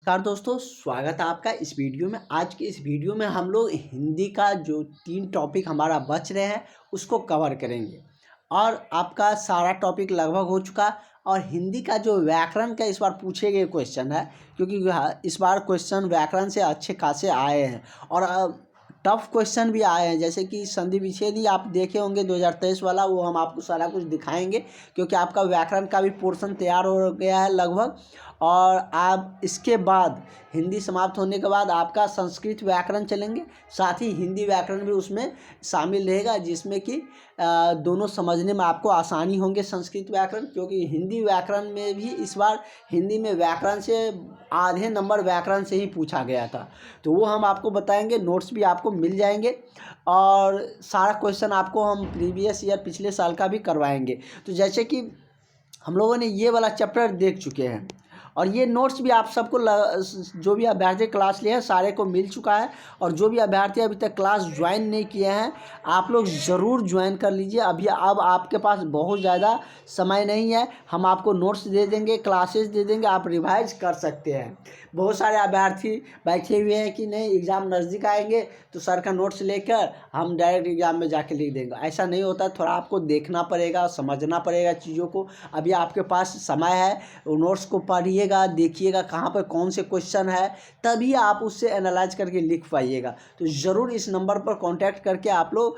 नमस्कार दोस्तों, स्वागत है आपका इस वीडियो में। आज के इस वीडियो में हम लोग हिंदी का जो 3 टॉपिक हमारा बच रहे हैं उसको कवर करेंगे और आपका सारा टॉपिक लगभग हो चुका। और हिंदी का जो व्याकरण का इस बार पूछे गए क्वेश्चन है, क्योंकि इस बार क्वेश्चन व्याकरण से अच्छे खासे आए हैं और टफ क्वेश्चन भी आए हैं। जैसे कि संधि विच्छेद ही आप देखे होंगे 2023 वाला, वो हम आपको सारा कुछ दिखाएंगे क्योंकि आपका व्याकरण का भी पोर्शन तैयार हो गया है लगभग। और आप इसके बाद हिंदी समाप्त होने के बाद आपका संस्कृत व्याकरण चलेंगे, साथ ही हिंदी व्याकरण भी उसमें शामिल रहेगा, जिसमें कि दोनों समझने में आपको आसानी होंगे संस्कृत व्याकरण। क्योंकि हिंदी व्याकरण में भी इस बार हिंदी में व्याकरण से आधे नंबर व्याकरण से ही पूछा गया था, तो वो हम आपको बताएंगे। नोट्स भी आपको मिल जाएंगे और सारा क्वेश्चन आपको हम प्रीवियस ईयर पिछले साल का भी करवाएंगे। तो जैसे कि हम लोगों ने ये वाला चैप्टर देख चुके हैं और ये नोट्स भी आप सबको जो भी अभ्यर्थी क्लास लिए हैं सारे को मिल चुका है। और जो भी अभ्यर्थी अभी तक क्लास ज्वाइन नहीं किए हैं, आप लोग ज़रूर ज्वाइन कर लीजिए। अब आपके पास बहुत ज़्यादा समय नहीं है, हम आपको नोट्स दे देंगे, क्लासेस दे देंगे, आप रिवाइज कर सकते हैं। बहुत सारे अभ्यर्थी बैठे हुए हैं कि नहीं एग्ज़ाम नज़दीक आएंगे तो सर का नोट्स लेकर हम डायरेक्ट एग्ज़ाम में जाके लिख देंगे। ऐसा नहीं होता, थोड़ा आपको देखना पड़ेगा, समझना पड़ेगा चीज़ों को। अभी आपके पास समय है, नोट्स को पढ़िएगा, देखिएगा कहाँ पर कौन से क्वेश्चन है, तभी आप उससे एनालाइज करके लिख पाइएगा। तो ज़रूर इस नंबर पर कांटेक्ट करके आप लोग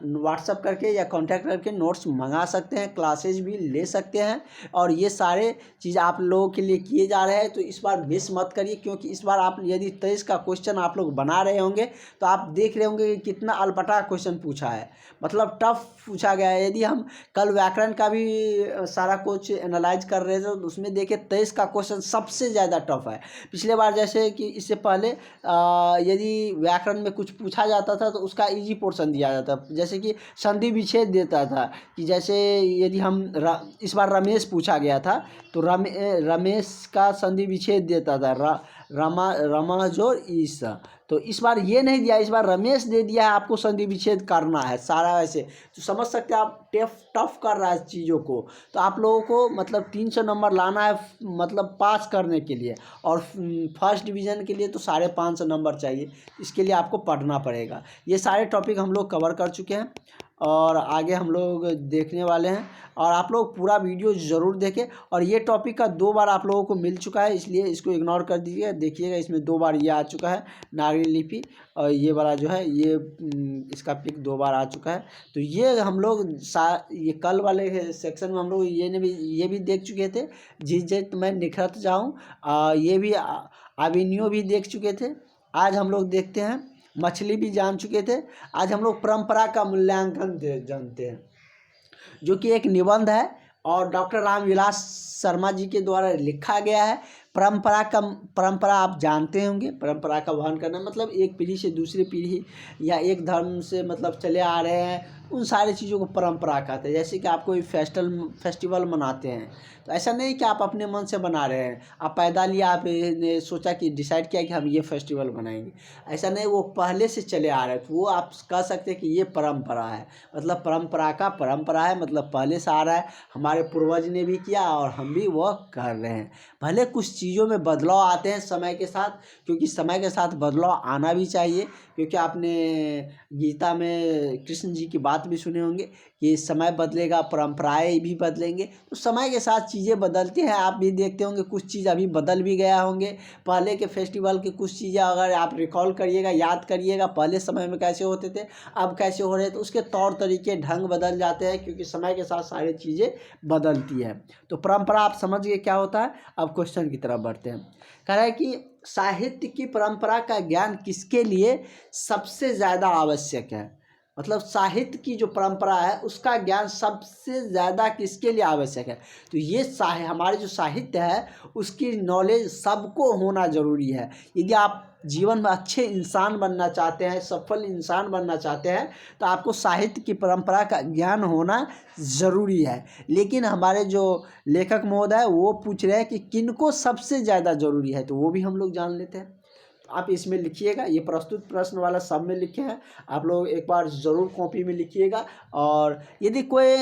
व्हाट्सअप करके या कांटेक्ट करके नोट्स मंगा सकते हैं, क्लासेज भी ले सकते हैं। और ये सारे चीज़ आप लोगों के लिए किए जा रहे हैं, तो इस बार मिस मत करिए। क्योंकि इस बार आप यदि 23 का क्वेश्चन आप लोग बना रहे होंगे तो आप देख रहे होंगे कि कितना अलपटा क्वेश्चन पूछा है, मतलब टफ पूछा गया है। यदि हम कल व्याकरण का भी सारा कुछ एनालाइज कर रहे थे तो उसमें देखिए 23 का क्वेश्चन सबसे ज़्यादा टफ है। पिछले बार जैसे कि इससे पहले यदि व्याकरण में कुछ पूछा जाता था तो उसका इजी पोर्शन दिया जाता, जैसे कि संधि विच्छेद देता था। कि जैसे यदि हम इस बार रमेश पूछा गया था तो रमेश का संधि विच्छेद देता था रमा जोर ईसा। तो इस बार ये नहीं दिया, इस बार रमेश दे दिया है, आपको संधि विच्छेद करना है सारा। ऐसे तो समझ सकते हैं आप, टफ कर रहा है चीज़ों को। तो आप लोगों को मतलब 300 नंबर लाना है, मतलब पास करने के लिए। और फर्स्ट डिवीज़न के लिए तो 550 नंबर चाहिए, इसके लिए आपको पढ़ना पड़ेगा। ये सारे टॉपिक हम लोग कवर कर चुके हैं और आगे हम लोग देखने वाले हैं। और आप लोग पूरा वीडियो ज़रूर देखें। और ये टॉपिक का 2 बार आप लोगों को मिल चुका है, इसलिए इसको इग्नोर कर दीजिए। देखिएगा इसमें 2 बार ये आ चुका है नागरी लिपि, और ये वाला जो है ये इसका पिक 2 बार आ चुका है। तो ये हम लोग ये कल वाले सेक्शन में हम लोग ये भी देख चुके थे। जिस मैं निखरत जाऊँ, ये भी अभिनयो भी देख चुके थे। आज हम लोग देखते हैं, मछली भी जान चुके थे। आज हम लोग परंपरा का मूल्यांकन जानते हैं, जो कि एक निबंध है और डॉक्टर रामविलास शर्मा जी के द्वारा लिखा गया है। परंपरा आप जानते होंगे, परंपरा का वहन करना मतलब एक पीढ़ी से दूसरी पीढ़ी या एक धर्म से मतलब चले आ रहे हैं, उन सारी चीज़ों को परंपरा कहते हैं। जैसे कि आप कोई फेस्टिवल मनाते हैं, तो ऐसा नहीं कि आप अपने मन से बना रहे हैं, आप पैदा लिया, आपने सोचा कि डिसाइड किया कि हम ये फेस्टिवल बनाएंगे, ऐसा नहीं। वो पहले से चले आ रहे हैं, तो वो आप कह सकते हैं कि ये परंपरा है। मतलब परंपरा है, मतलब पहले से आ रहा है, हमारे पूर्वज ने भी किया और हम भी वह कर रहे हैं। भले कुछ चीज़ों में बदलाव आते हैं समय के साथ, क्योंकि समय के साथ बदलाव आना भी चाहिए। क्योंकि आपने गीता में कृष्ण जी की बात भी सुने होंगे कि समय बदलेगा, परंपराएं भी बदलेंगे। तो समय के साथ चीज़ें बदलती हैं, आप भी देखते होंगे कुछ चीज़ अभी बदल भी गया होंगे। पहले के फेस्टिवल की कुछ चीज़ें अगर आप रिकॉल करिएगा, याद करिएगा पहले समय में कैसे होते थे, अब कैसे हो रहे हैं, तो उसके तौर तरीके ढंग बदल जाते हैं, क्योंकि समय के साथ सारी चीज़ें बदलती है। तो परंपरा आप समझ गए क्या होता है। अब क्वेश्चन की तरफ बढ़ते हैं। कह रहा है कि साहित्य की परंपरा का ज्ञान किसके लिए सबसे ज़्यादा आवश्यक है। मतलब साहित्य की जो परंपरा है उसका ज्ञान सबसे ज़्यादा किसके लिए आवश्यक है। तो ये हमारे जो साहित्य है उसकी नॉलेज सबको होना ज़रूरी है। यदि आप जीवन में अच्छे इंसान बनना चाहते हैं, सफल इंसान बनना चाहते हैं, तो आपको साहित्य की परंपरा का ज्ञान होना ज़रूरी है। लेकिन हमारे जो लेखक महोदय वो पूछ रहे हैं कि किनको सबसे ज़्यादा ज़रूरी है, तो वो भी हम लोग जान लेते हैं। आप इसमें लिखिएगा, ये प्रस्तुत प्रश्न वाला सब में लिखे हैं, आप लोग एक बार ज़रूर कॉपी में लिखिएगा। और यदि कोई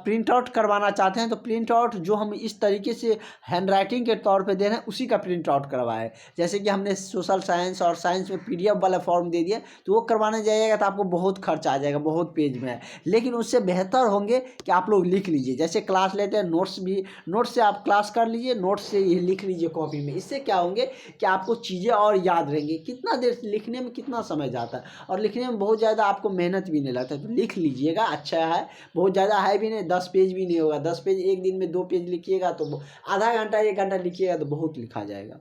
प्रिंट आउट करवाना चाहते हैं तो प्रिंट आउट जो हम इस तरीके से हैंड राइटिंग के तौर पे दे रहे हैं उसी का प्रिंट आउट करवाएं। जैसे कि हमने सोशल साइंस और साइंस में PDF वाला फॉर्म दे दिया, तो वो करवाने जाइएगा तो आपको बहुत खर्च आ जाएगा, बहुत पेज में है। लेकिन उससे बेहतर होंगे कि आप लोग लिख लीजिए, जैसे क्लास लेते हैं नोट्स भी, नोट्स से आप क्लास कर लीजिए, नोट्स से ये लिख लीजिए कॉपी में। इससे क्या होंगे कि आपको चीज़ें और याद रहेंगी। कितना देर लिखने में कितना समय जाता है, और लिखने में बहुत ज़्यादा आपको मेहनत भी नहीं लगता है, तो लिख लीजिएगा, अच्छा है। बहुत ज़्यादा है भी नहीं, 10 पेज भी नहीं होगा। 10 पेज एक दिन में 2 पेज लिखिएगा तो आधा घंटा 1 घंटा लिखिएगा तो बहुत लिखा जाएगा।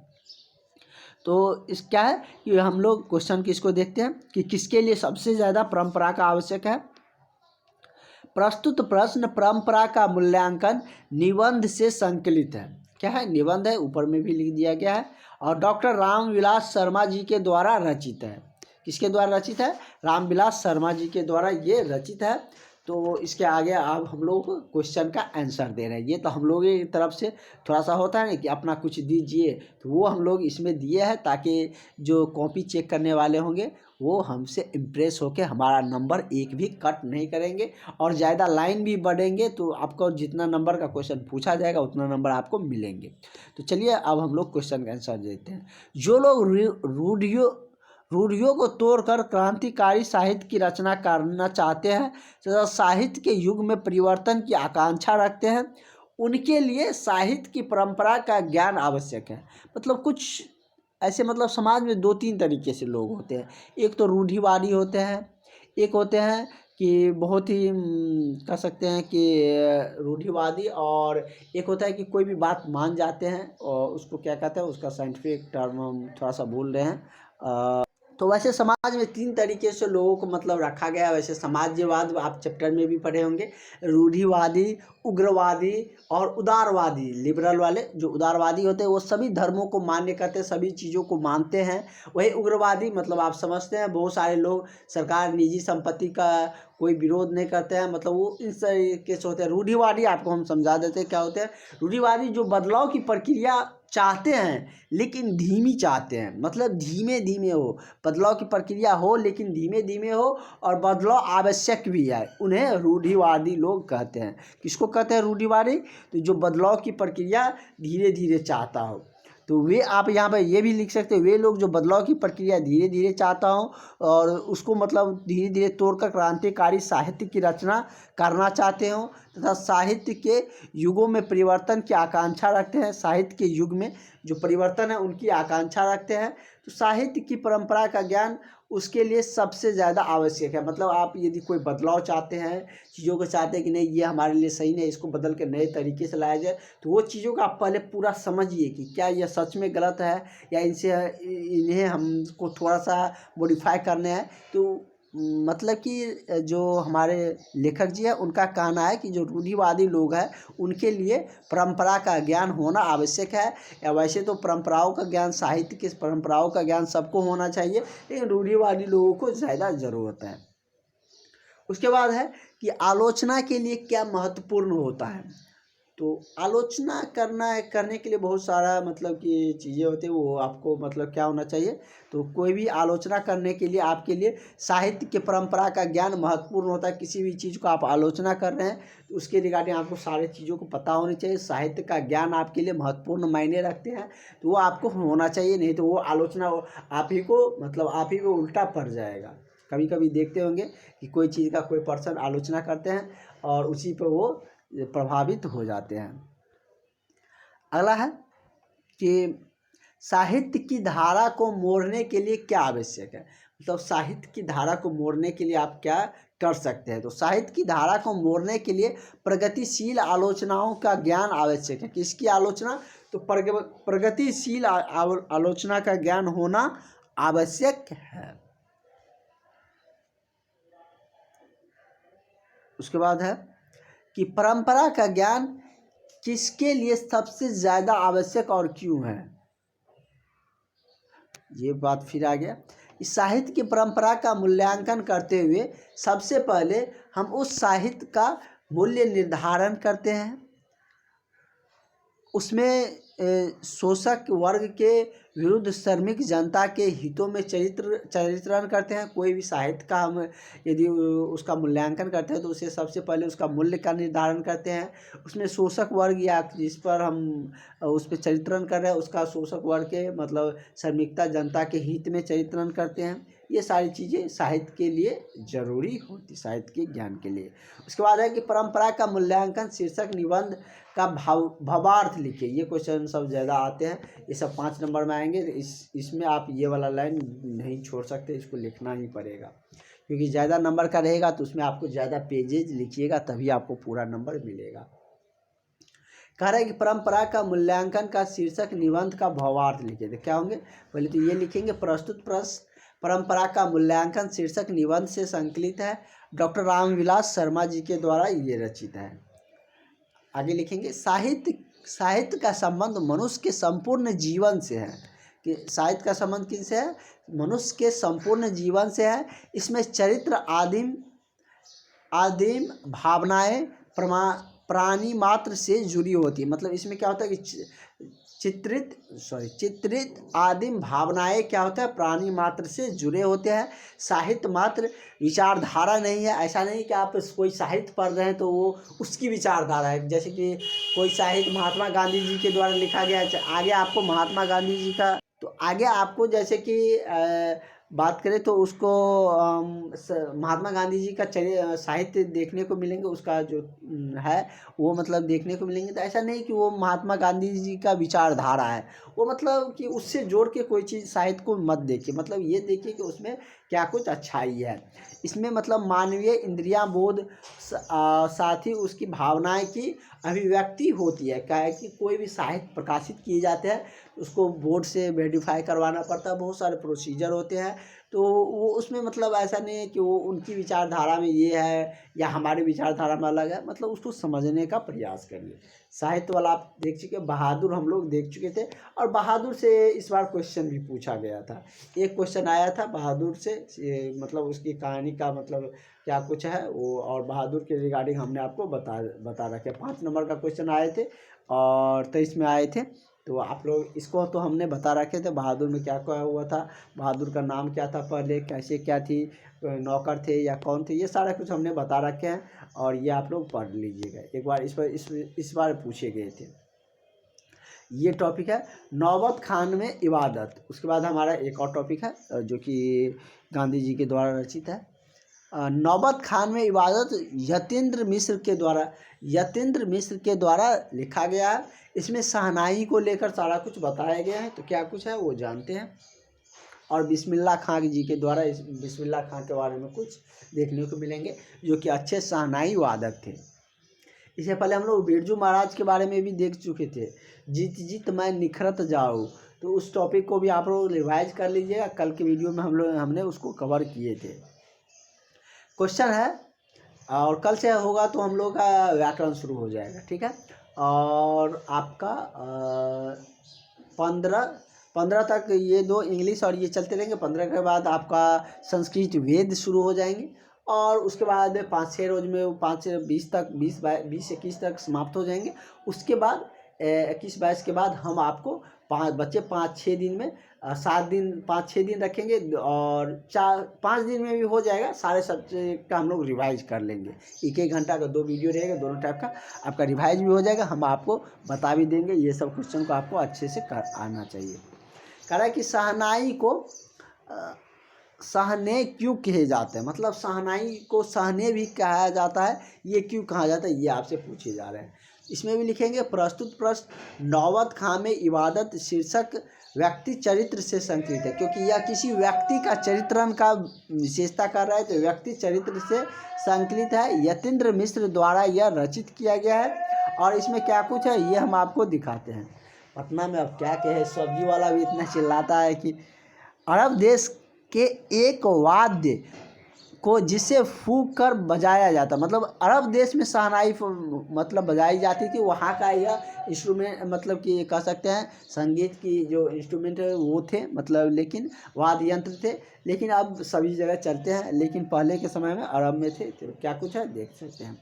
तो इस क्या है कि हम लोग क्वेश्चन किसको देखते हैं कि किसके लिए सबसे ज़्यादा परंपरा का आवश्यक है। प्रस्तुत प्रश्न परंपरा का मूल्यांकन निबंध से संकलित है। क्या है, निबंध है, ऊपर में भी लिख दिया गया है, और डॉक्टर रामविलास शर्मा जी के द्वारा रचित है। किसके द्वारा रचित है, रामविलास शर्मा जी के द्वारा ये रचित है। तो इसके आगे अब हम लोग क्वेश्चन का आंसर दे रहे हैं। ये तो हम लोग की तरफ से थोड़ा सा होता है ना कि अपना कुछ दीजिए, तो वो हम लोग इसमें दिए हैं ताकि जो कॉपी चेक करने वाले होंगे वो हमसे इम्प्रेस होकर हमारा नंबर एक भी कट नहीं करेंगे, और ज़्यादा लाइन भी बढ़ेंगे तो आपको जितना नंबर का क्वेश्चन पूछा जाएगा उतना नंबर आपको मिलेंगे। तो चलिए अब हम लोग क्वेश्चन का आंसर देते हैं। जो लोग रूढ़ियों को तोड़कर क्रांतिकारी साहित्य की रचना करना चाहते हैं तथा साहित्य के युग में परिवर्तन की आकांक्षा रखते हैं, उनके लिए साहित्य की परंपरा का ज्ञान आवश्यक है। मतलब कुछ ऐसे, मतलब समाज में 2-3 तरीके से लोग होते हैं। एक तो रूढ़िवादी होते हैं, एक होते हैं कि बहुत ही कह सकते हैं कि रूढ़िवादी, और एक होता है कि कोई भी बात मान जाते हैं, और उसको क्या कहते हैं, उसका साइंटिफिक टर्म हम थोड़ा सा भूल रहे हैं। तो वैसे समाज में 3 तरीके से लोगों को मतलब रखा गया है। वैसे समाजवाद आप चैप्टर में भी पढ़े होंगे, रूढ़िवादी, उग्रवादी और उदारवादी। लिबरल वाले जो उदारवादी होते हैं वो सभी धर्मों को मान्य करते हैं, सभी चीज़ों को मानते हैं। वही उग्रवादी मतलब आप समझते हैं, बहुत सारे लोग सरकार निजी संपत्ति का कोई विरोध नहीं करते हैं, मतलब वो इस तरीके से होते हैं। रूढ़िवादी आपको हम समझा देते हैं क्या होते हैं। रूढ़िवादी जो बदलाव की प्रक्रिया चाहते हैं लेकिन धीमी चाहते हैं, मतलब धीमे धीमे हो, बदलाव की प्रक्रिया हो लेकिन धीमे धीमे हो, और बदलाव आवश्यक भी है, उन्हें रूढ़िवादी लोग कहते हैं। किसको कहते हैं रूढ़िवादी, तो जो बदलाव की प्रक्रिया धीरे धीरे चाहता हो। तो वे आप यहाँ पर ये भी लिख सकते हैं, वे लोग जो बदलाव की प्रक्रिया धीरे धीरे चाहता हो और उसको मतलब धीरे धीरे तोड़कर क्रांतिकारी साहित्य की रचना करना चाहते हो तथा साहित्य के युगों में परिवर्तन की आकांक्षा रखते हैं। साहित्य के युग में जो परिवर्तन है उनकी आकांक्षा रखते हैं। तो साहित्य की परंपरा का ज्ञान उसके लिए सबसे ज़्यादा आवश्यक है। मतलब आप यदि कोई बदलाव चाहते हैं, चीज़ों को चाहते हैं कि नहीं ये हमारे लिए सही नहीं, इसको बदल के नए तरीके से लाया जाए, तो वो चीज़ों का आप पहले पूरा समझिए कि क्या यह सच में गलत है या इन्हें हमको थोड़ा सा मॉडिफाई करने हैं। तो मतलब कि जो हमारे लेखक जी हैं उनका कहना है कि जो रूढ़िवादी लोग हैं उनके लिए परंपरा का ज्ञान होना आवश्यक है। या वैसे तो परंपराओं का ज्ञान, साहित्य की परंपराओं का ज्ञान सबको होना चाहिए, लेकिन रूढ़िवादी लोगों को ज़्यादा ज़रूरत है। उसके बाद है कि आलोचना के लिए क्या महत्वपूर्ण होता है। तो आलोचना करने के लिए बहुत सारा मतलब कि चीज़ें होती है, वो आपको मतलब क्या होना चाहिए। तो कोई भी आलोचना करने के लिए आपके लिए साहित्य की परंपरा का ज्ञान महत्वपूर्ण होता है। किसी भी चीज़ को आप आलोचना कर रहे हैं तो उसके रिगार्डिंग आपको सारी चीज़ों को पता होनी चाहिए। साहित्य का ज्ञान आपके लिए महत्वपूर्ण मायने रखते हैं, तो वो आपको होना चाहिए, नहीं तो वो आलोचना आप ही को उल्टा पड़ जाएगा। कभी कभी देखते होंगे कि कोई चीज़ का कोई पर्सन आलोचना करते हैं और उसी पर वो प्रभावित हो जाते हैं। अगला है कि साहित्य की धारा को मोड़ने के लिए क्या आवश्यक है। मतलब साहित्य की धारा को मोड़ने के लिए आप क्या कर सकते हैं। तो साहित्य की धारा को मोड़ने के लिए प्रगतिशील आलोचनाओं का ज्ञान आवश्यक है। किसकी आलोचना, तो प्रगतिशील आलोचना का ज्ञान होना आवश्यक है। उसके बाद है कि परंपरा का ज्ञान किसके लिए सबसे ज़्यादा आवश्यक और क्यों है। ये बात फिर आ गया। इस साहित्य की परंपरा का मूल्यांकन करते हुए सबसे पहले हम उस साहित्य का मूल्य निर्धारण करते हैं। उसमें शोषक वर्ग के विरुद्ध श्रमिक जनता के हितों में चरित्रण करते हैं। कोई भी साहित्य का हम यदि उसका मूल्यांकन करते हैं तो उसे सबसे पहले उसका मूल्य का निर्धारण करते हैं। उसमें शोषक वर्ग या जिस पर हम उस पर चरित्रण कर रहे हैं उसका शोषक वर्ग के मतलब श्रमिकता जनता के हित में चरित्रण करते हैं। ये सारी चीज़ें साहित्य के लिए जरूरी होती, साहित्य के ज्ञान के लिए। उसके बाद है कि परंपरा का मूल्यांकन शीर्षक निबंध का भावार्थ लिखिए। ये क्वेश्चन सब ज़्यादा आते हैं, ये सब 5 नंबर में आएंगे। इसमें आप ये वाला लाइन नहीं छोड़ सकते, इसको लिखना ही पड़ेगा क्योंकि ज़्यादा नंबर का रहेगा तो उसमें आपको ज़्यादा पेजेज लिखिएगा तभी आपको पूरा नंबर मिलेगा। कह रहा है कि परंपरा का मूल्यांकन का शीर्षक निबंध का भावार्थ लिखिए। तो क्या होंगे, पहले तो ये लिखेंगे प्रस्तुत प्रश्न परंपरा का मूल्यांकन शीर्षक निबंध से संकलित है, डॉक्टर रामविलास शर्मा जी के द्वारा ये रचित है। आगे लिखेंगे साहित्य का संबंध मनुष्य के संपूर्ण जीवन से है। कि साहित्य का संबंध किनसे है, मनुष्य के संपूर्ण जीवन से है। इसमें चरित्र आदिम भावनाएं प्राणी मात्र से जुड़ी होती है। मतलब इसमें क्या होता है कि चित्रित आदिम भावनाएं क्या होता है, प्राणी मात्र से जुड़े होते हैं। साहित्य मात्र विचारधारा नहीं है। ऐसा नहीं कि आप कोई साहित्य पढ़ रहे हैं तो वो उसकी विचारधारा है। जैसे कि कोई साहित्य महात्मा गांधी जी के द्वारा लिखा गया है, आगे आपको महात्मा गांधी जी का तो आगे आपको जैसे कि बात करें तो उसको महात्मा गांधी जी का साहित्य देखने को मिलेंगे, उसका जो है वो मतलब देखने को मिलेंगे। तो ऐसा नहीं कि वो महात्मा गांधी जी का विचारधारा है, वो मतलब कि उससे जोड़ के कोई चीज़ साहित्य को मत देखिए। मतलब ये देखिए कि उसमें क्या कुछ अच्छाई है। इसमें मतलब मानवीय इंद्रियां बोध साथ ही उसकी भावनाएं की अभिव्यक्ति होती है। क्या है कि कोई भी साहित्य प्रकाशित किए जाते हैं उसको बोर्ड से वेरीफाई करवाना पड़ता है, बहुत सारे प्रोसीजर होते हैं। तो वो उसमें मतलब ऐसा नहीं है कि वो उनकी विचारधारा में ये है या हमारी विचारधारा में अलग है। मतलब उसको समझने का प्रयास करिए। साहित्य वाला आप देख चुके, बहादुर हम लोग देख चुके थे और बहादुर से इस बार क्वेश्चन भी पूछा गया था। एक क्वेश्चन आया था बहादुर से, मतलब उसकी कहानी का मतलब क्या कुछ है वो, और बहादुर के रिगार्डिंग हमने आपको बता रखे। 5 नंबर का क्वेश्चन आए थे और 23 में आए थे। तो आप लोग इसको तो हमने बता रखे थे, बहादुर में क्या क्या हुआ था, बहादुर का नाम क्या था पहले, कैसे क्या थी, नौकर थे या कौन थे, ये सारा कुछ हमने बता रखे हैं और ये आप लोग पढ़ लीजिएगा एक बार। इस बार पूछे गए थे। ये टॉपिक है नौबत खान में इबादत। उसके बाद हमारा एक और टॉपिक है जो कि गांधी जी के द्वारा रचित है। नौबत खान में इबादत यतीन्द्र मिश्र के द्वारा लिखा गया है। इसमें शहनाई को लेकर सारा कुछ बताया गया है। तो क्या कुछ है वो जानते हैं। और बिस्मिल्लाह खान जी के द्वारा बिस्मिल्लाह खान के बारे में कुछ देखने को मिलेंगे जो कि अच्छे शहनाई वादक थे। इससे पहले हम लोग बिरजू महाराज के बारे में भी देख चुके थे, जीत जीत मैं निखरत जाऊँ। तो उस टॉपिक को भी आप लोग रिवाइज कर लीजिएगा, कल के वीडियो में हमने उसको कवर किए थे। क्वेश्चन है और कल से होगा तो हम लोग का व्याकरण शुरू हो जाएगा, ठीक है। और आपका 15 तक ये 2 इंग्लिश और ये चलते रहेंगे। 15 के बाद आपका संस्कृत वेद शुरू हो जाएंगे और उसके बाद 5-6 रोज में 5 से 20 तक 20-21 तक समाप्त हो जाएंगे। उसके बाद 21-22 के बाद हम आपको 5-6 दिन में 7 दिन 5-6 दिन रखेंगे और 4-5 दिन में भी हो जाएगा। सारे सब्जेक्ट का हम लोग रिवाइज कर लेंगे। 1-1 घंटा का 2 वीडियो रहेगा, दोनों टाइप का आपका रिवाइज भी हो जाएगा। हम आपको बता भी देंगे, ये सब क्वेश्चन को आपको अच्छे से कर आना चाहिए। कह रहा है कि शहनाई को सहने क्यों कहे जाते हैं, मतलब शहनाई को सहने भी कहा जाता है, ये क्यों कहा जाता है, ये आपसे पूछे जा रहे हैं। इसमें भी लिखेंगे प्रस्तुत प्रश्न नौबत खां में इबादत शीर्षक व्यक्ति चरित्र से संकलित है, क्योंकि यह किसी व्यक्ति का चरित्रण का विशेषता कर रहा है तो व्यक्ति चरित्र से संकलित है। यतीन्द्र मिश्र द्वारा यह रचित किया गया है। और इसमें क्या कुछ है ये हम आपको दिखाते हैं। पटना में अब क्या कहे, सब्जी वाला भी इतना चिल्लाता है कि अरब देश के एक वाद्य को जिसे फूंक कर बजाया जाता, मतलब अरब देश में शहनाई मतलब बजाई जाती थी। वहाँ का यह इंस्ट्रूमेंट मतलब कि कह सकते हैं संगीत की जो इंस्ट्रूमेंट है वो थे, मतलब लेकिन वाद्य यंत्र थे। लेकिन अब सभी जगह चलते हैं, लेकिन पहले के समय में अरब में थे। तो क्या कुछ है देख सकते हैं।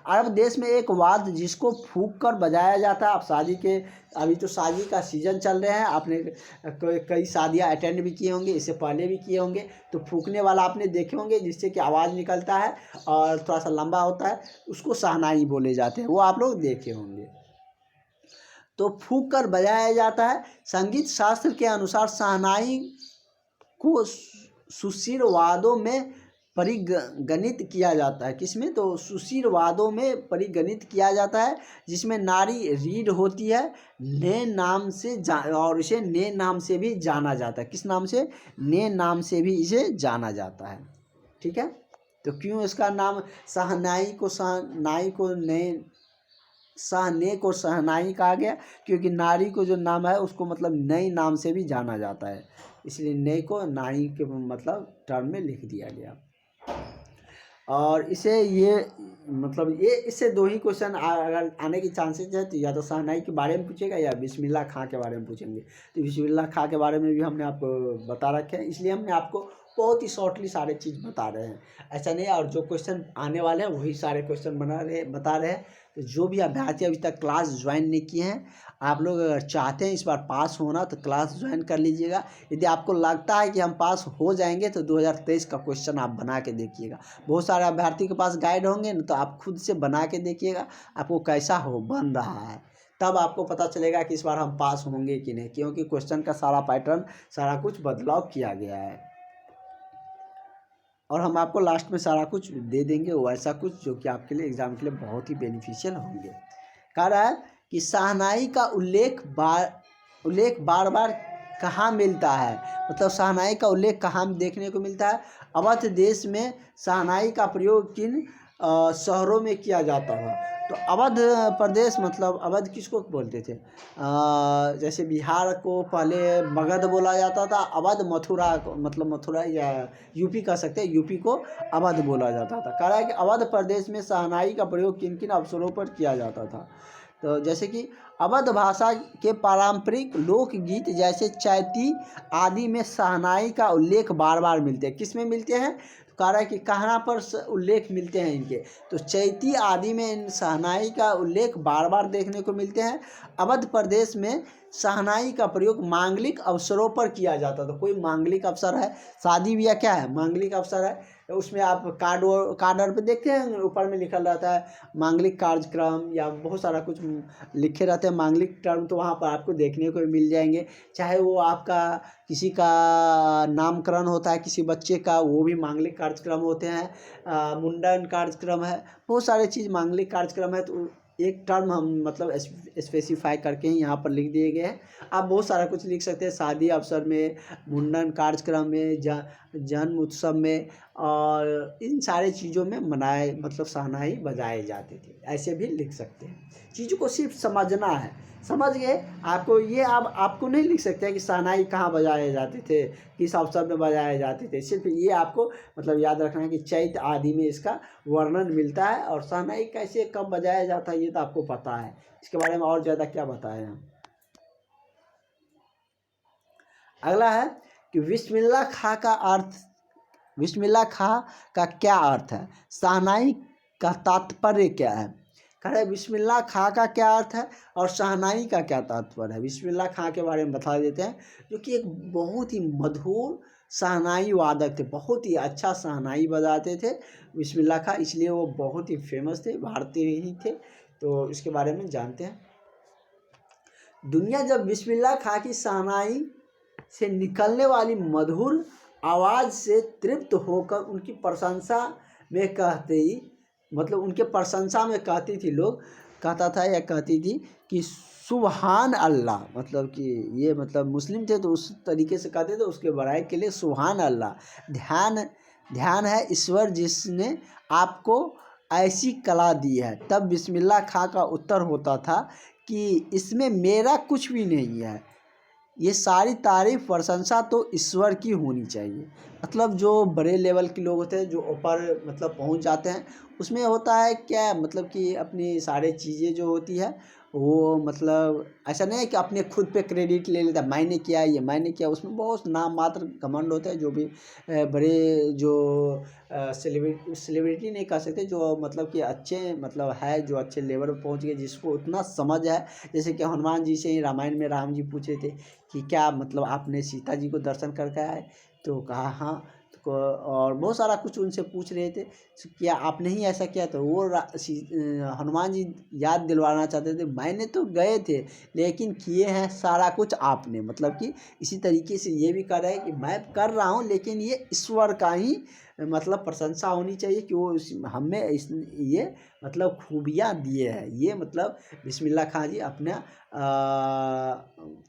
अरब देश में एक वाद्य जिसको फूंक कर बजाया जाता है। आप शादी के, अभी तो शादी का सीज़न चल रहे हैं, आपने कई शादियां अटेंड भी किए होंगे, इससे पहले भी किए होंगे, तो फूंकने वाला आपने देखे होंगे जिससे कि आवाज़ निकलता है और थोड़ा सा लंबा होता है, उसको शहनाई बोले जाते हैं, वो आप लोग देखे होंगे। तो फूंक कर बजाया जाता है। संगीत शास्त्र के अनुसार शहनाई को सुशील वादों में परिगणित किया जाता है। किसमें? तो सुशील वादों में परिगणित किया जाता है, जिसमें नारी रीढ़ होती है, ने नाम से और इसे ने नाम से भी जाना जाता है। किस नाम से? ने नाम से भी इसे जाना जाता है। ठीक है, तो क्यों इसका नाम शहनाई को शहनाई कहा गया? क्योंकि नारी को जो नाम है उसको मतलब नई नाम से भी जाना जाता है, इसलिए नई को नाई के मतलब टर्म में लिख दिया गया। और इसे ये मतलब ये इससे दो ही क्वेश्चन अगर आने की चांसेस है, तो या तो शहनाई के बारे में पूछेगा या बिस्मिल्लाह खां के बारे में पूछेंगे। तो बिस्मिल्लाह खां के बारे में भी हमने आपको बता रखे हैं, इसलिए हमने आपको बहुत ही शॉर्टली सारे चीज़ बता रहे हैं, ऐसा नहीं है। और जो क्वेश्चन आने वाले हैं वही सारे क्वेश्चन बता रहे हैं। तो जो भी अभ्यर्थी अभी तक क्लास ज्वाइन नहीं किए हैं, आप लोग अगर चाहते हैं इस बार पास होना तो क्लास ज्वाइन कर लीजिएगा। यदि आपको लगता है कि हम पास हो जाएंगे तो 2023 का क्वेश्चन आप बना के देखिएगा। बहुत सारे अभ्यर्थी के पास गाइड होंगे ना, तो आप खुद से बना के देखिएगा आपको कैसा बन रहा है, तब आपको पता चलेगा कि इस बार हम पास होंगे कि नहीं, क्योंकि क्वेश्चन का सारा पैटर्न, सारा कुछ बदलाव किया गया है। और हम आपको लास्ट में सारा कुछ दे देंगे, वो ऐसा कुछ जो कि आपके लिए एग्ज़ाम के लिए बहुत ही बेनिफिशियल होंगे। कह रहा है कि शहनाई का उल्लेख बार बार कहाँ मिलता है, मतलब शहनाई का उल्लेख कहाँ देखने को मिलता है? अवध देश में शहनाई का प्रयोग किन शहरों में किया जाता है? तो अवध प्रदेश, मतलब अवध किसको बोलते थे? जैसे बिहार को पहले मगध बोला जाता था, अवध मथुरा को, मतलब मथुरा या यूपी कह सकते हैं, यूपी को अवध बोला जाता था। कह रहा है कि अवध प्रदेश में शहनाई का प्रयोग किन किन अवसरों पर किया जाता था? तो जैसे कि अवध भाषा के पारंपरिक लोकगीत जैसे चैती आदि में शहनाई का उल्लेख बार बार मिलते हैं। किस में मिलते हैं? तो कह रहा है कि कहाँ पर उल्लेख मिलते हैं इनके? तो चैती आदि में इन शहनाई का उल्लेख बार बार देखने को मिलते हैं। अवध प्रदेश में शहनाई का प्रयोग मांगलिक अवसरों पर किया जाता था। कोई मांगलिक अवसर है, शादी ब्याह क्या है, मांगलिक अवसर है, उसमें आप कार्ड पे देखते हैं ऊपर में लिखा रहता है मांगलिक कार्यक्रम, या बहुत सारा कुछ लिखे रहते हैं मांगलिक टर्म, तो वहाँ पर आपको देखने को मिल जाएंगे। चाहे वो आपका किसी का नामकरण होता है किसी बच्चे का, वो भी मांगलिक कार्यक्रम होते हैं, मुंडन कार्यक्रम है, बहुत सारे चीज़ मांगलिक कार्यक्रम है। तो एक टर्म हम मतलब स्पेसिफाई करके ही यहाँ पर लिख दिए गए हैं। आप बहुत सारा कुछ लिख सकते हैं, शादी अवसर में, मुंडन कार्यक्रम में, जन्म उत्सव में, और इन सारे चीज़ों में मनाए मतलब शहनाई बजाए जाते थे, ऐसे भी लिख सकते हैं। चीज़ों को सिर्फ समझना है, समझ गए आपको। ये आपको नहीं लिख सकते हैं कि शहनाई कहाँ बजाए जाते थे, किस अवसर में बजाए जाते थे, सिर्फ ये आपको मतलब याद रखना है कि चैत आदि में इसका वर्णन मिलता है, और शहनाई कैसे कब बजाया जाता है ये तो आपको पता है। इसके बारे में और ज़्यादा क्या बताएं हम। अगला है कि बिस्मिल्लाह खां का अर्थ, बिस्मिल्लाह खां का क्या अर्थ है? शहनाई का तात्पर्य क्या है? कह रहे बिस्मिल्लाह खां का क्या अर्थ है और शहनाई का क्या तात्पर्य है? बिस्मिल्लाह खां के बारे में बता देते हैं, जो कि एक बहुत ही मधुर शहनाई वादक थे, बहुत ही अच्छा शहनाई बजाते थे बिस्मिल्लाह खां, इसलिए वो बहुत ही फेमस थे, भारतीय ही थे। तो इसके बारे में जानते हैं। दुनिया जब बिस्मिल्लाह खां की शहनाई से निकलने वाली मधुर आवाज़ से तृप्त होकर उनकी प्रशंसा में उनके प्रशंसा में कहती थी लोग, कहता था या कहती थी कि सुभान अल्लाह, मतलब कि ये मतलब मुस्लिम थे तो उस तरीके से कहते थे, उसके बड़ाई के लिए सुभान अल्लाह, ध्यान है ईश्वर जिसने आपको ऐसी कला दी है। तब बिस्मिल्लाह खां का उत्तर होता था कि इसमें मेरा कुछ भी नहीं है, ये सारी तारीफ प्रशंसा तो ईश्वर की होनी चाहिए। मतलब जो बड़े लेवल के लोग होते हैं, जो ऊपर मतलब पहुंच जाते हैं, उसमें होता है क्या, मतलब कि अपनी सारी चीज़ें जो होती है वो मतलब ऐसा नहीं है कि अपने खुद पे क्रेडिट ले लेता, मैंने किया ये मैंने किया। उसमें बहुत नाम मात्र घमंड होता है। जो भी बड़े जो सेलिब्रिटी नहीं कह सकते, जो मतलब कि अच्छे मतलब है, जो अच्छे लेवल पर पहुंच गए, जिसको उतना समझ है। जैसे कि हनुमान जी से ही रामायण में राम जी पूछे थे कि क्या मतलब आपने सीता जी को दर्शन करके आए, तो कहा हाँ। और बहुत सारा कुछ उनसे पूछ रहे थे, क्या आपने ही ऐसा किया? तो वो हनुमान जी याद दिलवाना चाहते थे, मैंने तो गए थे लेकिन किए हैं सारा कुछ आपने। मतलब कि इसी तरीके से ये भी कर रहा है कि मैं कर रहा हूँ, लेकिन ये ईश्वर का ही मतलब प्रशंसा होनी चाहिए कि वो हमें ये मतलब खूबियाँ दिए हैं। ये मतलब बिस्मिल्लाह खां जी अपना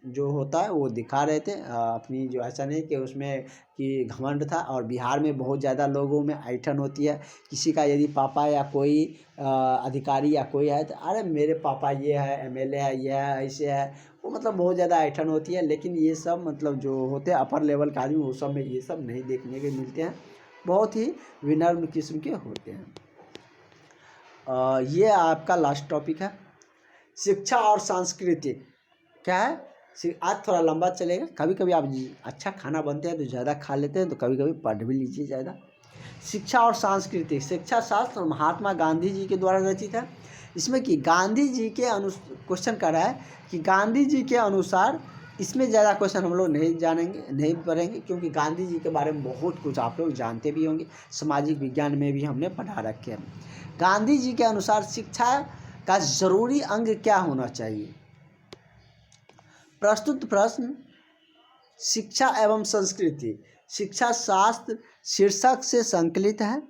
जो होता है वो दिखा रहे थे अपनी, जो ऐसा नहीं कि उसमें कि घमंड था। और बिहार में बहुत ज़्यादा लोगों में ऐंठन होती है। किसी का यदि पापा या कोई अधिकारी या कोई है तो अरे मेरे पापा ये है, एमएलए है, ये है, ऐसे है, वो मतलब बहुत ज़्यादा ऐंठन होती है। लेकिन ये सब मतलब जो होते हैं अपर लेवल का आदमी, वो सब में ये सब नहीं देखने के मिलते हैं, बहुत ही विनम्र किस्म के होते हैं। ये आपका लास्ट टॉपिक है, शिक्षा और संस्कृति। क्या है? आज थोड़ा लंबा चलेगा। कभी कभी आप अच्छा खाना बनते हैं तो ज़्यादा खा लेते हैं, तो कभी कभी पढ़ भी लीजिए ज़्यादा। शिक्षा और संस्कृति। शिक्षा शास्त्र महात्मा गांधी जी के द्वारा रचित है। इसमें कि गांधी जी के क्वेश्चन कर रहा है कि गांधी जी के अनुसार, इसमें ज़्यादा क्वेश्चन हम लोग नहीं जानेंगे, नहीं पढ़ेंगे, क्योंकि गांधी जी के बारे में बहुत कुछ आप लोग जानते भी होंगे, सामाजिक विज्ञान में भी हमने पढ़ा रखे हैं। गांधी जी के अनुसार शिक्षा का जरूरी अंग क्या होना चाहिए? प्रस्तुत प्रश्न शिक्षा एवं संस्कृति शिक्षा शास्त्र शीर्षक से संकलित है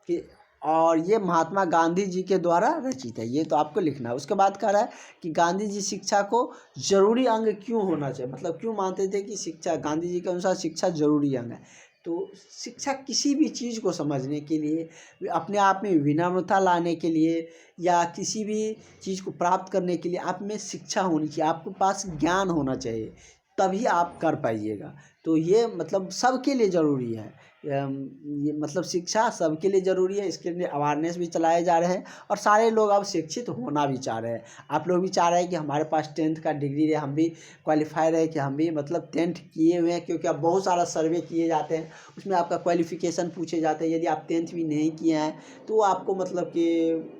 कि, और ये महात्मा गांधी जी के द्वारा रचित है। ये तो आपको लिखना है। उसके बाद कह रहा है कि गांधी जी शिक्षा को जरूरी अंग क्यों होना चाहिए, मतलब क्यों मानते थे कि शिक्षा, गांधी जी के अनुसार शिक्षा जरूरी अंग है। तो शिक्षा किसी भी चीज़ को समझने के लिए, अपने आप में विनम्रता लाने के लिए, या किसी भी चीज़ को प्राप्त करने के लिए आप में शिक्षा होनी चाहिए, आपके पास ज्ञान होना चाहिए, तभी आप कर पाइएगा। तो ये मतलब सबके लिए ज़रूरी है। ये मतलब शिक्षा सबके लिए ज़रूरी है। इसके लिए अवेयरनेस भी चलाए जा रहे हैं और सारे लोग अब शिक्षित होना भी चाह रहे हैं। आप लोग भी चाह रहे हैं कि हमारे पास 10th का डिग्री रहे, हम भी क्वालिफाई रहे, कि हम भी मतलब 10th किए हुए हैं, क्योंकि अब बहुत सारा सर्वे किए जाते हैं, उसमें आपका क्वालिफिकेशन पूछे जाते हैं। यदि आप 10th भी नहीं किए हैं तो आपको मतलब कि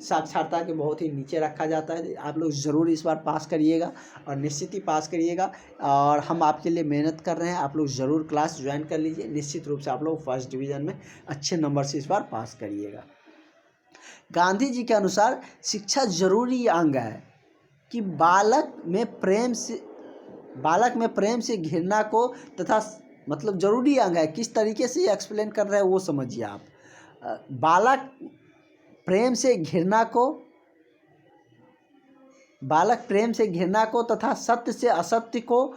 साक्षरता के बहुत ही नीचे रखा जाता है। आप लोग ज़रूर इस बार पास करिएगा और निश्चित ही पास करिएगा। और हम आपके लिए मेहनत कर रहे हैं, आप लोग ज़रूर क्लास ज्वाइन कर लीजिए। निश्चित रूप से आप लोग फर्स्ट डिवीज़न में अच्छे नंबर से इस बार पास करिएगा। गांधी जी के अनुसार शिक्षा जरूरी अंग है कि बालक में प्रेम से घृणा को तथा, मतलब जरूरी अंग है, किस तरीके से एक्सप्लेन कर रहे हैं वो समझिए आप। बालक प्रेम से घृणा को तथा सत्य से असत्य को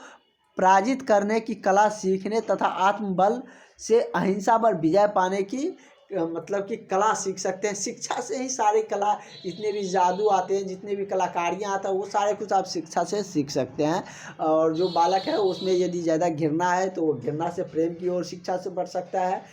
पराजित करने की कला सीखने तथा आत्मबल से अहिंसा पर विजय पाने की मतलब कि कला सीख सकते हैं। शिक्षा से ही सारी कला, जितने भी जादू आते हैं, जितने भी कलाकारियाँ आता है, वो सारे कुछ आप शिक्षा से सीख सकते हैं। और जो बालक है उसमें यदि ज़्यादा घृणा है तो वो घृणा से प्रेम की ओर शिक्षा से बढ़ सकता है।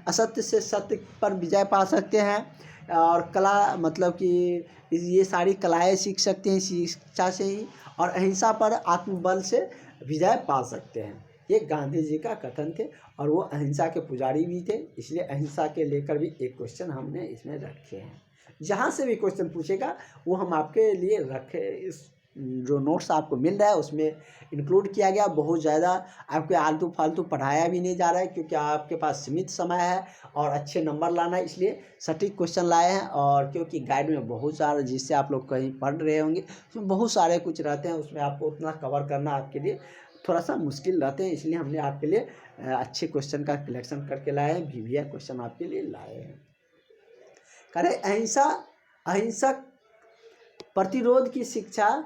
असत्य से सत्य पर विजय पा सकते हैं। और कला मतलब कि ये सारी कलाएँ सीख सकते हैं शिक्षा से ही। और अहिंसा पर आत्मबल से विजय पा सकते हैं। ये गांधी जी का कथन थे और वो अहिंसा के पुजारी भी थे, इसलिए अहिंसा के लेकर भी एक क्वेश्चन हमने इसमें रखे हैं। जहाँ से भी क्वेश्चन पूछेगा वो हम आपके लिए रखे, इस जो नोट्स आपको मिल रहा है उसमें इंक्लूड किया गया। बहुत ज़्यादा आपके आलतू फालतू पढ़ाया भी नहीं जा रहा है, क्योंकि आपके पास सीमित समय है और अच्छे नंबर लाना है, इसलिए सटीक क्वेश्चन लाए हैं। और क्योंकि गाइड में बहुत सारा, जिससे आप लोग कहीं पढ़ रहे होंगे, उसमें बहुत सारे कुछ रहते हैं, उसमें आपको उतना कवर करना आपके लिए थोड़ा सा मुश्किल रहते हैं, इसलिए हमने आपके लिए अच्छे क्वेश्चन का कलेक्शन करके लाए हैं, वीवीआई क्वेश्चन आपके लिए लाए हैं। करें अहिंसक प्रतिरोध की शिक्षा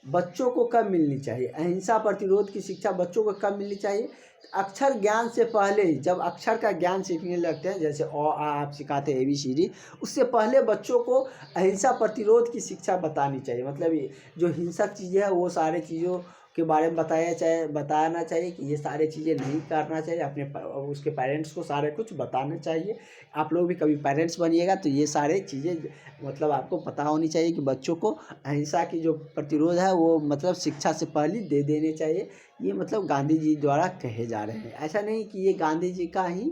बच्चों को कब मिलनी चाहिए? अहिंसा प्रतिरोध की शिक्षा बच्चों को कब मिलनी चाहिए? अक्षर ज्ञान से पहले ही, जब अक्षर का ज्ञान सीखने लगते हैं, जैसे अ आ आप सिखाते हैं ABCD, उससे पहले बच्चों को अहिंसा प्रतिरोध की शिक्षा बतानी चाहिए। मतलब जो हिंसक चीज़ें हैं वो सारे चीज़ों के बारे में बताना चाहिए कि ये सारी चीज़ें नहीं करना चाहिए। अपने उसके पेरेंट्स को सारे कुछ बताना चाहिए। आप लोग भी कभी पेरेंट्स बनिएगा तो ये सारे चीज़ें मतलब आपको पता होनी चाहिए कि बच्चों को अहिंसा की जो प्रतिरोध है वो मतलब शिक्षा से पहले दे देने चाहिए। ये मतलब गांधी जी द्वारा कहे जा रहे हैं, ऐसा नहीं कि ये गांधी जी का ही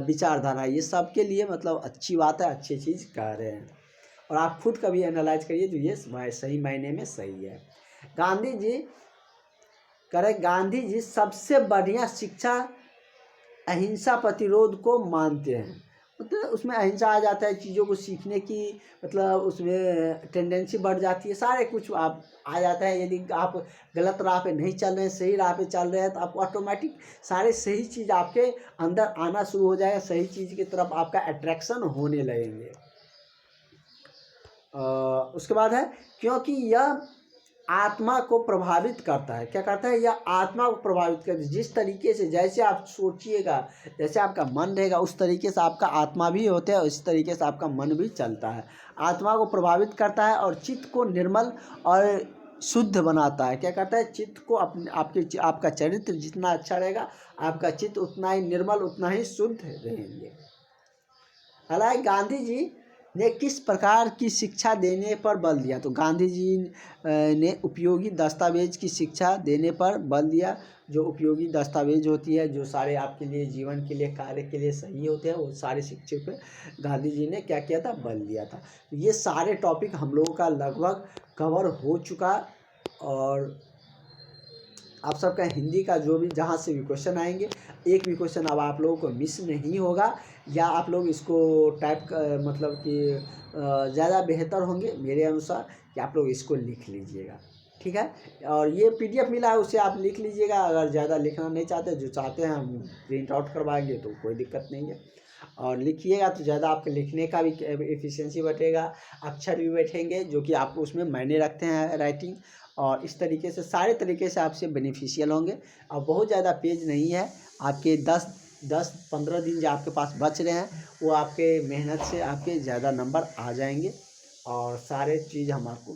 विचारधारा, ये सबके लिए मतलब अच्छी बात है, अच्छी चीज़ कह रहे हैं। और आप खुद कभी एनालाइज करिए तो ये सही मायने में सही है। गांधी जी सबसे बढ़िया शिक्षा अहिंसा प्रतिरोध को मानते हैं। मतलब उसमें अहिंसा आ जाता है, चीज़ों को सीखने की मतलब उसमें टेंडेंसी बढ़ जाती है, सारे कुछ आप आ जाता है। यदि आप गलत राह पे नहीं चल रहे हैं, सही राह पे चल रहे हैं, तो आपको ऑटोमेटिक सारे सही चीज़ आपके अंदर आना शुरू हो जाएगा, सही चीज़ की तरफ आपका अट्रैक्शन होने लगेंगे। उसके बाद है क्योंकि यह आत्मा को प्रभावित करता है। क्या करता है? यह आत्मा को प्रभावित करता है। जिस तरीके से जैसे आप सोचिएगा, जैसे आपका मन रहेगा, उस तरीके से आपका आत्मा भी होता है, उस तरीके से आपका मन भी चलता है। आत्मा को प्रभावित करता है और चित्त को निर्मल और शुद्ध बनाता है। क्या करता है? चित्त को आपका चरित्र जितना अच्छा रहेगा, आपका चित्त उतना ही निर्मल, उतना ही शुद्ध रहेंगे। हालांकि गांधी जी ने किस प्रकार की शिक्षा देने पर बल दिया? तो गांधी जी ने उपयोगी दस्तावेज की शिक्षा देने पर बल दिया। जो उपयोगी दस्तावेज होती है, जो सारे आपके लिए जीवन के लिए कार्य के लिए सही होते हैं, वो सारे शिक्षा पे गांधी जी ने क्या किया था? बल दिया था। तो ये सारे टॉपिक हम लोगों का लगभग कवर हो चुका। और आप सबका हिंदी का जो भी जहाँ से भी क्वेश्चन आएंगे, एक भी क्वेश्चन अब आप लोगों को मिस नहीं होगा, या आप लोग इसको टाइप मतलब कि ज़्यादा बेहतर होंगे मेरे अनुसार कि आप लोग इसको लिख लीजिएगा, ठीक है। और ये PDF मिला है, उसे आप लिख लीजिएगा। अगर ज़्यादा लिखना नहीं चाहते, जो चाहते हैं हम प्रिंट आउट करवाएंगे तो कोई दिक्कत नहीं है। और लिखिएगा तो ज़्यादा आपके लिखने का भी एफिशिएंसी बढ़ेगा, अक्षर भी बैठेंगे, जो कि आपको उसमें मायने रखते हैं राइटिंग। और इस तरीके से सारे तरीके से आपसे बेनिफिशियल होंगे। और बहुत ज़्यादा पेज नहीं है, आपके 10-15 दिन जो आपके पास बच रहे हैं, वो आपके मेहनत से आपके ज़्यादा नंबर आ जाएंगे। और सारे चीज़ हम आपको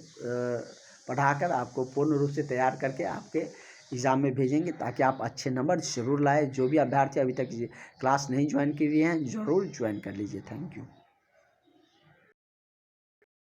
पढ़ाकर आपको पूर्ण रूप से तैयार करके आपके एग्ज़ाम में भेजेंगे, ताकि आप अच्छे नंबर ज़रूर लाएँ। जो भी अभ्यर्थी अभी तक क्लास नहीं ज्वाइन किए हैं, ज़रूर ज्वाइन कर लीजिए। Thank you.